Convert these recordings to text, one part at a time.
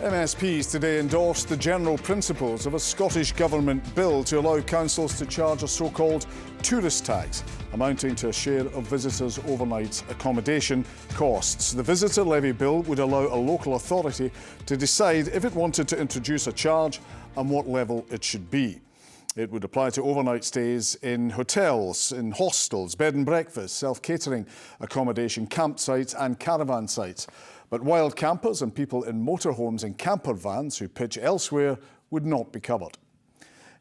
MSPs today endorsed the general principles of a Scottish Government bill to allow councils to charge a so-called tourist tax, amounting to a share of visitors' overnight accommodation costs. The visitor levy bill would allow a local authority to decide if it wanted to introduce a charge and what level it should be. It would apply to overnight stays in hotels, in hostels, bed and breakfast, self-catering accommodation, campsites and caravan sites. But wild campers and people in motorhomes and camper vans who pitch elsewhere would not be covered.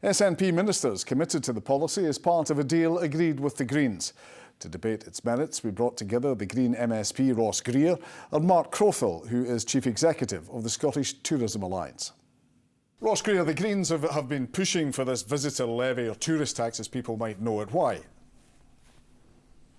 SNP ministers committed to the policy as part of a deal agreed with the Greens. To debate its merits, we brought together the Green MSP Ross Greer and Mark Crowthall, who is Chief Executive of the Scottish Tourism Alliance. Ross Greer, the Greens have been pushing for this visitor levy or tourist tax, as people might know it. Why?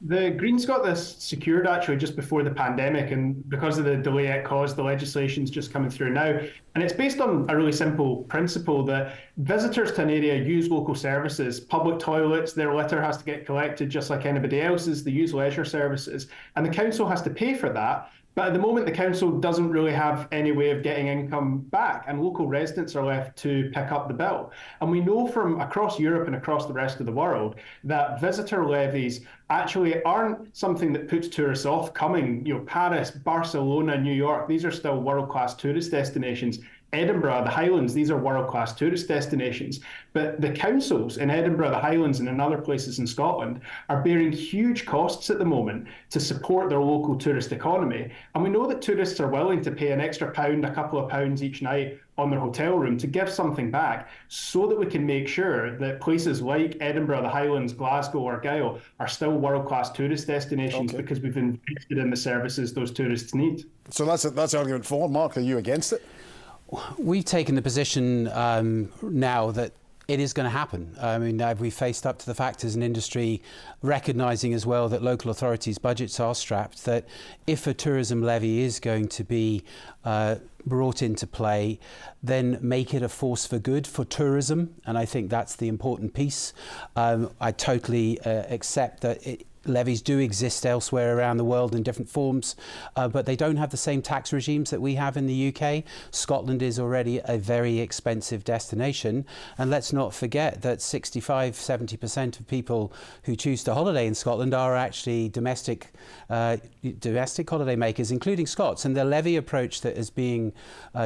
The Greens got this secured actually just before the pandemic, and because of the delay it caused, the legislation's just coming through now. And it's based on a really simple principle that visitors to an area use local services, public toilets, their litter has to get collected just like anybody else's, they use leisure services, and the council has to pay for that. But at the moment, the council doesn't really have any way of getting income back, and local residents are left to pick up the bill. And we know from across Europe and across the rest of the world that visitor levies actually aren't something that puts tourists off coming. You know, Paris, Barcelona, New York, these are still world-class tourist destinations. Edinburgh, the Highlands, these are world-class tourist destinations. But the councils in Edinburgh, the Highlands and in other places in Scotland are bearing huge costs at the moment to support their local tourist economy. And we know that tourists are willing to pay an extra pound, a couple of pounds each night on their hotel room to give something back so that we can make sure that places like Edinburgh, the Highlands, Glasgow, Argyll are still world-class tourist destinations because we've invested in the services those tourists need. So that's argument for. Mark, are you against it? We've taken the position now that it is going to happen. I mean, we faced up to the fact as an industry, recognising as well that local authorities' budgets are strapped, that if a tourism levy is going to be brought into play, then make it a force for good for tourism. And I think that's the important piece. I totally accept that levies do exist elsewhere around the world in different forms, but they don't have the same tax regimes that we have in the UK. Scotland is already a very expensive destination, and let's not forget that 65–70% of people who choose to holiday in Scotland are actually domestic holiday makers, including Scots. And the levy approach that is being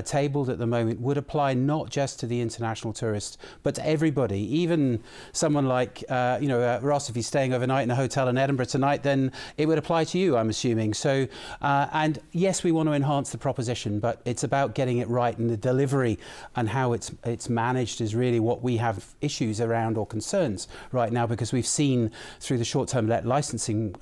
tabled at the moment would apply not just to the international tourist, but to everybody. Even someone like Ross, if he's staying overnight in a hotel in Edinburgh tonight, then it would apply to you, I'm assuming. So, and yes, we want to enhance the proposition, but it's about getting it right, and the delivery and how it's managed is really what we have issues around or concerns right now, because we've seen through the short-term licensing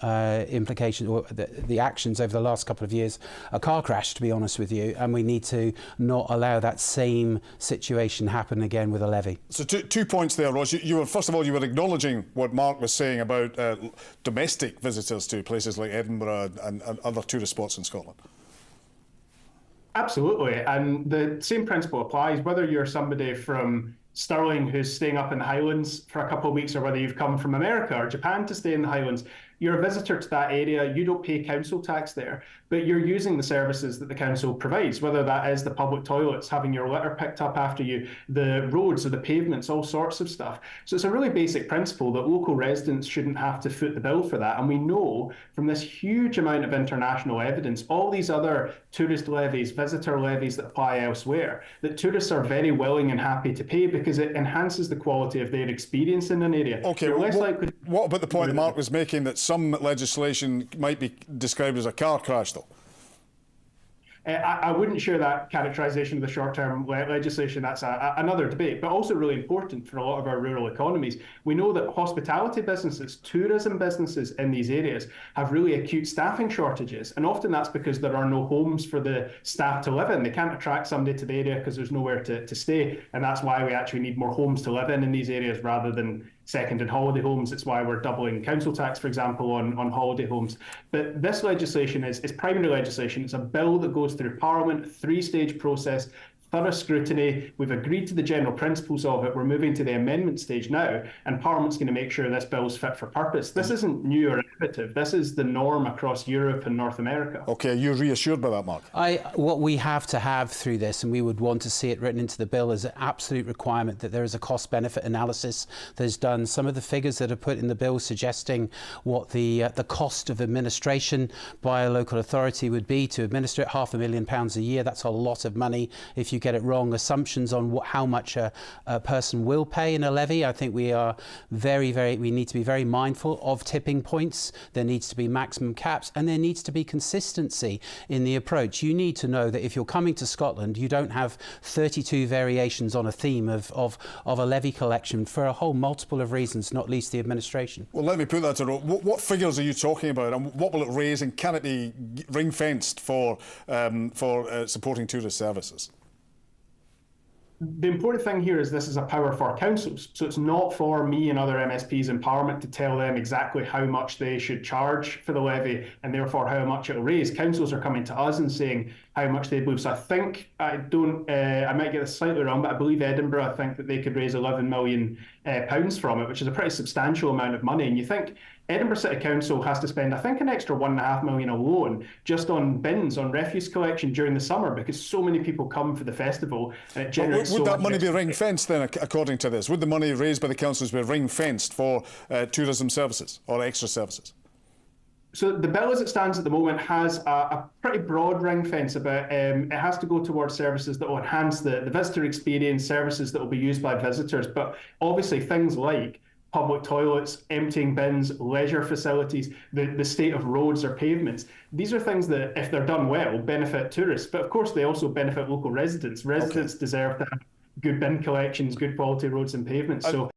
implications or the actions over the last couple of years a car crash, to be honest with you, and we need to not allow that same situation happen again with a levy. So two points there, Ross. First of all, you were acknowledging what Mark was saying about domestic visitors to places like Edinburgh and other tourist spots in Scotland. Absolutely, and the same principle applies whether you're somebody from Stirling who's staying up in the Highlands for a couple of weeks, or whether you've come from America or Japan to stay in the Highlands. You're a visitor to that area, you don't pay council tax there, but you're using the services that the council provides, whether that is the public toilets, having your litter picked up after you, the roads or the pavements, all sorts of stuff. So it's a really basic principle that local residents shouldn't have to foot the bill for that. And we know from this huge amount of international evidence, all these other tourist levies, visitor levies that apply elsewhere, that tourists are very willing and happy to pay because it enhances the quality of their experience in an area. Okay, what about the point that Mark was making that some legislation might be described as a car crash, though? I wouldn't share that characterisation of the short-term legislation. That's another debate, but also really important for a lot of our rural economies. We know that hospitality businesses, tourism businesses in these areas have really acute staffing shortages, and often that's because there are no homes for the staff to live in. They can't attract somebody to the area because there's nowhere to stay, and that's why we actually need more homes to live in these areas rather than second-hand holiday homes. It's why we're doubling council tax, for example, on holiday homes. But this legislation is primary legislation. It's a bill that goes through Parliament, three-stage process, thorough scrutiny. We've agreed to the general principles of it. We're moving to the amendment stage now, and Parliament's going to make sure this bill's fit for purpose. This isn't new or innovative. This is the norm across Europe and North America. OK, are you reassured by that, Mark? What we have to have through this, and we would want to see it written into the bill, is an absolute requirement that there is a cost-benefit analysis that's done. Some of the figures that are put in the bill suggesting what the cost of administration by a local authority would be to administer it, £500,000 a year. That's a lot of money if you get it wrong. Assumptions on how much a person will pay in a levy. I think we are we need to be very mindful of tipping points. There needs to be maximum caps, and there needs to be consistency in the approach. You need to know that if you're coming to Scotland, you don't have 32 variations on a theme of a levy collection for a whole multiple of reasons, not least the administration. Well, let me put that to road. What figures are you talking about, and what will it raise, and can it be ring-fenced for supporting tourist services? The important thing here is this is a power for councils. So it's not for me and other MSPs in Parliament to tell them exactly how much they should charge for the levy and therefore how much it'll raise. Councils are coming to us and saying how much they believe. So I think, I might get this slightly wrong, but I believe Edinburgh, I think that they could raise £11 million from it, which is a pretty substantial amount of money. And you think Edinburgh City Council has to spend, I think, an extra £1.5 million alone just on bins, on refuse collection during the summer, because so many people come for the festival. And it generates would that money be ring-fenced then, according to this? Would the money raised by the councils be ring-fenced for tourism services or extra services? So the bill as it stands at the moment has a pretty broad ring fence about it has to go towards services that will enhance the visitor experience, services that will be used by visitors. But obviously things like public toilets, emptying bins, leisure facilities, the state of roads or pavements. These are things that, if they're done well, benefit tourists. But of course, they also benefit local residents. Residents deserve to have good bin collections, good quality roads and pavements. So